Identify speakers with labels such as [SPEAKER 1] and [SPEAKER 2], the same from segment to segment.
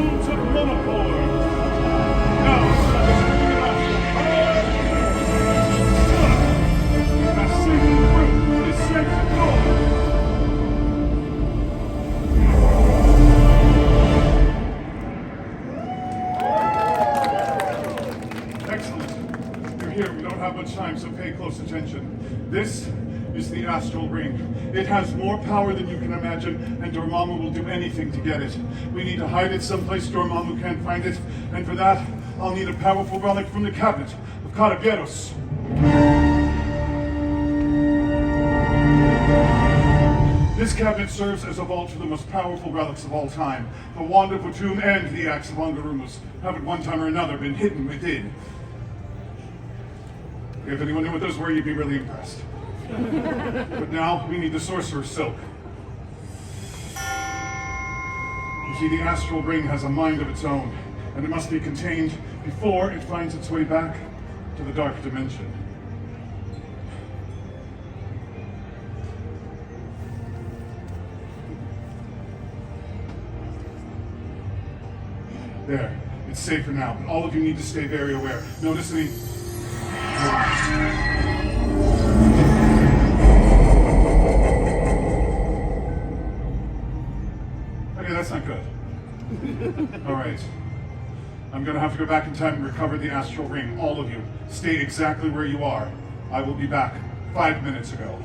[SPEAKER 1] wounds of Monopole. Now shall the scream of power. That sacred fruit is sacred gold. Excellent. You're here. We don't have much time, so pay close attention. This is the astral ring. It has more power than you can imagine, and Dormammu will do anything to get it. We need to hide it someplace Dormammu can't find it, and for that, I'll need a powerful relic from the cabinet of Caballeros. This cabinet serves as a vault for the most powerful relics of all time. The Wand of Watum and the Axe of Angarumus have at one time or another been hidden within. If anyone knew what those were, you'd be really impressed. But now, we need the Sorcerer's Silk. You see, the astral ring has a mind of its own, and it must be contained before it finds its way back to the Dark Dimension. There. It's safe for now, but all of you need to stay very aware. Notice any... Okay, that's not good. All right. I'm going to have to go back in time and recover the astral ring. All of you, stay exactly where you are. I will be back 5 minutes ago.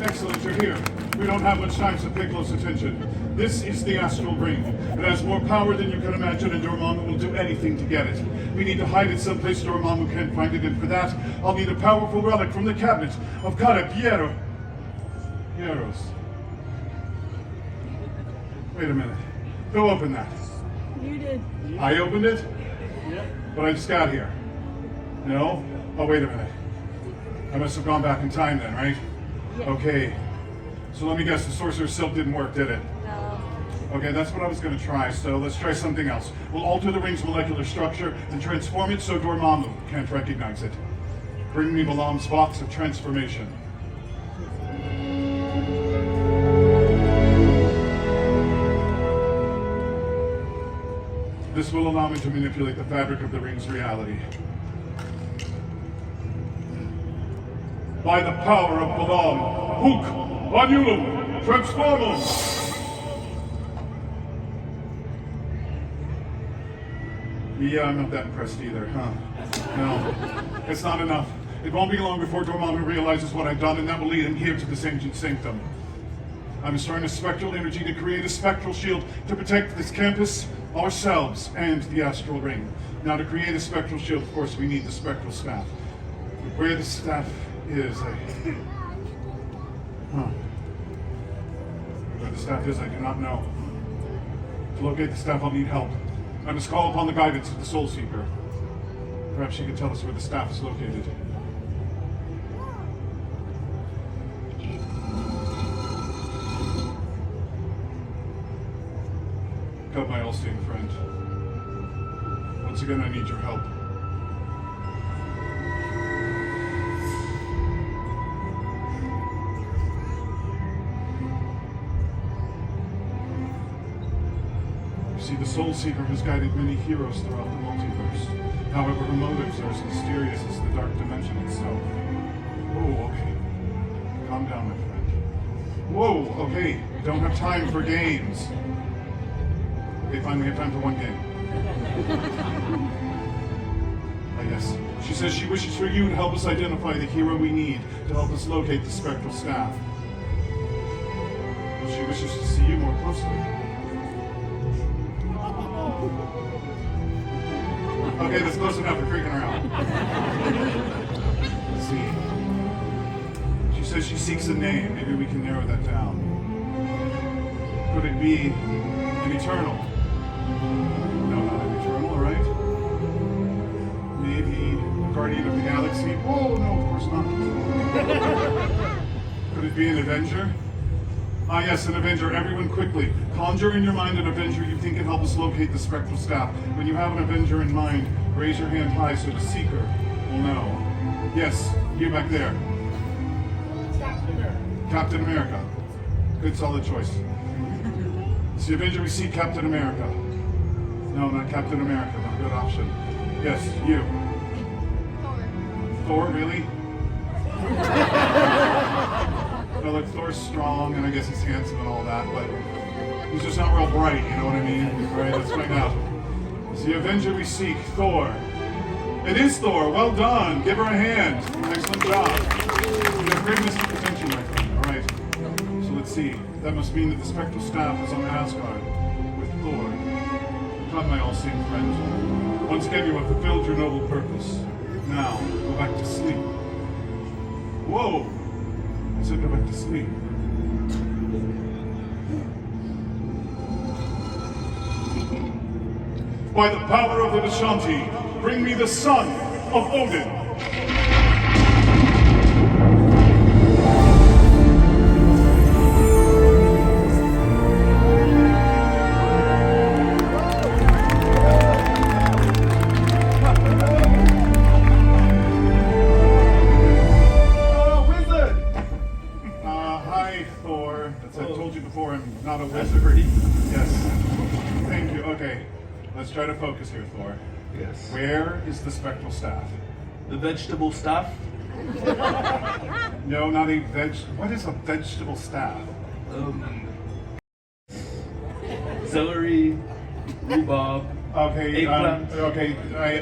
[SPEAKER 1] Excellent, you're here. We don't have much time, so pay close attention. This is the astral ring. It has more power than you can imagine, and Dormammu will do anything to get it. We need to hide it someplace Dormammu can't find it, and for that, I'll need a powerful relic from the cabinet of Caballeros. Wait a minute. Who opened that?
[SPEAKER 2] You did.
[SPEAKER 1] I opened it?
[SPEAKER 2] Yep.
[SPEAKER 1] But I just got here. No? Oh, wait a minute. I must have gone back in time then, right?
[SPEAKER 2] Yeah.
[SPEAKER 1] Okay. So let me guess, the Sorcerer's Silk didn't work, did it?
[SPEAKER 2] No.
[SPEAKER 1] Okay, that's what I was going to try, so let's try something else. We'll alter the ring's molecular structure and transform it so Dormammu can't recognize it. Bring me Balaam's box of transformation. This will allow me to manipulate the fabric of the ring's reality. By the power of Balaam, Hook, Vanulum, Transformum! Yeah, I'm not that impressed either, huh? No, it's not enough. It won't be long before Dormammu realizes what I've done, and that will lead him here to this ancient sanctum. I'm storing a spectral energy to create a spectral shield to protect this campus, ourselves, and the astral ring. Now, to create a spectral shield, of course, we need the spectral staff. Where the staff is, Where the staff is, I do not know. To locate the staff, I'll need help. I must call upon the guidance of the Soul Seeker. Perhaps she can tell us where the staff is located. Come, my all-seeing friend. Once again, I need your help. See, the Soul Seeker has guided many heroes throughout the multiverse. However, her motives are as mysterious as the Dark Dimension itself. Oh, okay. Calm down, my friend. Whoa, okay. We don't have time for games. Okay, fine, we have time for one game. Yes. She says she wishes for you to help us identify the hero we need to help us locate the spectral staff. Well, she wishes to see you more closely. Okay, that's close enough. We're freaking her out. Let's see. She says she seeks a name. Maybe we can narrow that down. Could it be an eternal? No, not an eternal, all right? Maybe a guardian of the galaxy? Oh, no, of course not. Could it be an Avenger? Ah, yes, an Avenger. Everyone quickly. Conjure in your mind an Avenger you think can help us locate the spectral staff. When you have an Avenger in mind, raise your hand high so the seeker will know. Yes, you back there.
[SPEAKER 2] Captain America.
[SPEAKER 1] Captain America. Good, solid choice. It's the Avenger we seek, Captain America. No, not Captain America, not a good option. Yes, you. Thor, really? No, look, Thor's strong, and I guess he's handsome and all that, but he's just not real bright, you know what I mean? All right, let's find out. It's the Avenger we seek, Thor. It is Thor, well done. Give her a hand. Excellent job. You have great missing potential, my friend. All right, so let's see. That must mean that the spectral staff is on Asgard with Thor. Come, my all-seeing friend. Once again, you have fulfilled your noble purpose. Now, go back to sleep. Whoa! I said go back to sleep. By the power of the Vishanti, bring me the son of Odin. Not a wizard. Yes. Thank you. Okay. Let's try to focus here, Thor.
[SPEAKER 3] Yes.
[SPEAKER 1] Where is the spectral staff?
[SPEAKER 3] The vegetable stuff?
[SPEAKER 1] No, not a What is a vegetable staff?
[SPEAKER 3] Celery, rhubarb.
[SPEAKER 1] Okay.
[SPEAKER 3] Eggplant.
[SPEAKER 1] Okay.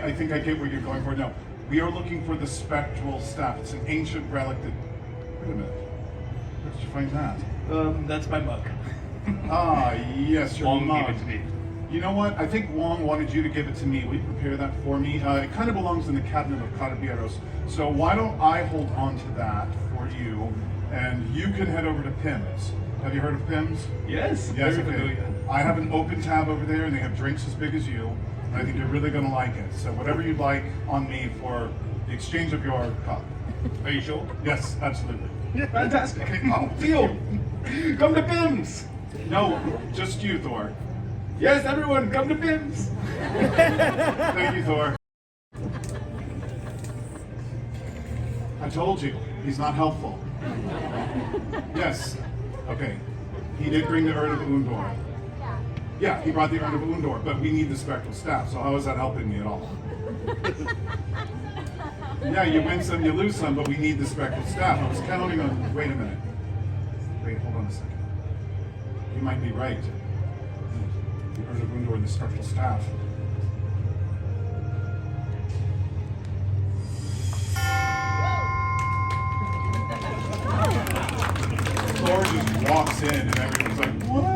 [SPEAKER 1] I think I get what you're going for. No, we are looking for the spectral staff. It's an ancient relic that. Wait a minute. Where did you find that?
[SPEAKER 3] That's my mug.
[SPEAKER 1] Ah, yes, your
[SPEAKER 3] Wong
[SPEAKER 1] mug.
[SPEAKER 3] gave it to me.
[SPEAKER 1] You know what? I think Wong wanted you to give it to me. We prepare that for me. It kind of belongs in the cabinet of Carabineros. So why don't I hold on to that for you, and you can head over to Pim's. Have you heard of Pim's?
[SPEAKER 3] Yes.
[SPEAKER 1] Yes,
[SPEAKER 3] very
[SPEAKER 1] okay.
[SPEAKER 3] familiar.
[SPEAKER 1] I have an open tab over there, and they have drinks as big as you. And I think you're really going to like it. So whatever you'd like on me for the exchange of your cup.
[SPEAKER 3] Are you sure?
[SPEAKER 1] Yes, absolutely.
[SPEAKER 3] Fantastic. Oh, deal. Come to Pim's.
[SPEAKER 1] No, just you, Thor.
[SPEAKER 3] Yes, everyone, come to Pim's.
[SPEAKER 1] Thank you, Thor. I told you, he's not helpful. Yes. Okay. He did bring the Urn of Undor. Yeah, he brought the Urn of Undor, but we need the spectral staff, so how is that helping me at all? Yeah, you win some, you lose some, but we need the spectral staff. I was counting on. Wait a minute. Wait, hold on a second. You might be right. The Urn of Undor and the spectral staff. Thor just walks in and everyone's like, what?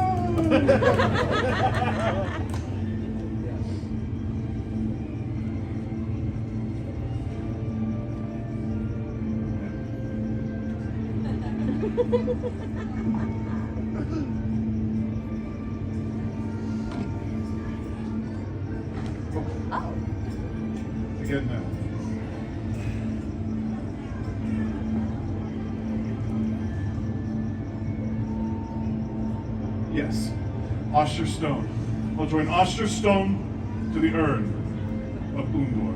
[SPEAKER 1] Again now. Yes. Oster Stone. I'll join Oster Stone to the Urn of Undor.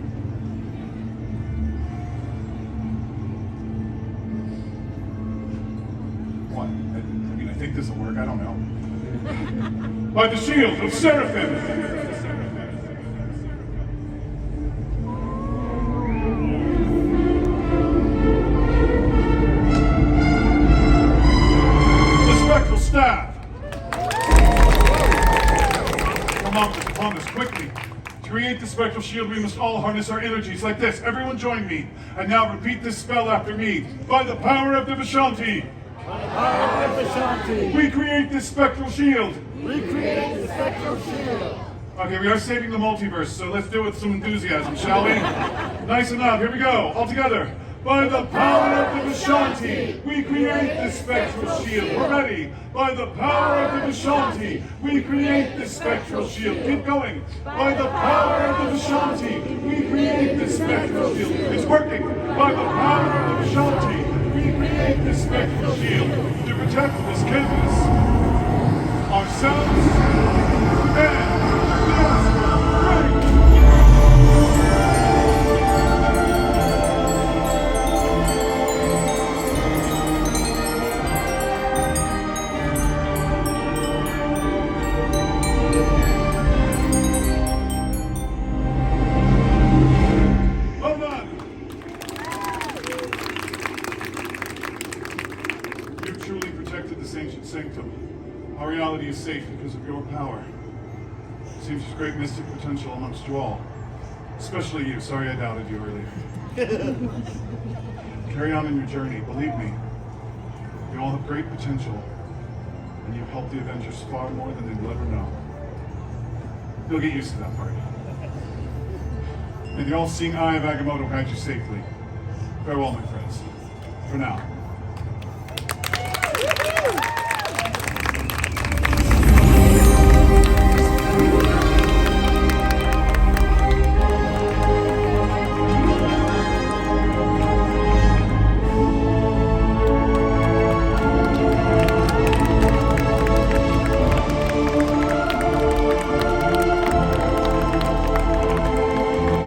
[SPEAKER 1] What? I mean, I think this will work. I don't know. By the shield of Seraphim! Staff. Come on, Mr. Thomas, quickly. create the spectral shield, we must all harness our energies like this. Everyone join me. And now repeat this spell after me. By the power of the Vishanti, we create this spectral shield. Okay, we are saving the multiverse, so let's do it with some enthusiasm, shall we? Nice enough. Here we go. All together. By the power of the Vishanti, we create this spectral shield. We're ready. By the power of the Vishanti, we create this spectral shield. Keep going. By the power of the Vishanti, we create this spectral shield. It's working. By the power of the Vishanti, we create this spectral shield to protect this canvas, ourselves, and the astral ring. Well done. You've truly protected this ancient sanctum. Our reality is safe because of your power. Seems there's great mystic potential amongst you all. Especially you. Sorry I doubted you earlier. Carry on in your journey. Believe me, you all have great potential. And you've helped the Avengers far more than they will ever know. You'll get used to that part. May the all-seeing eye of Agamotto guide you safely. Farewell, my friends. For now.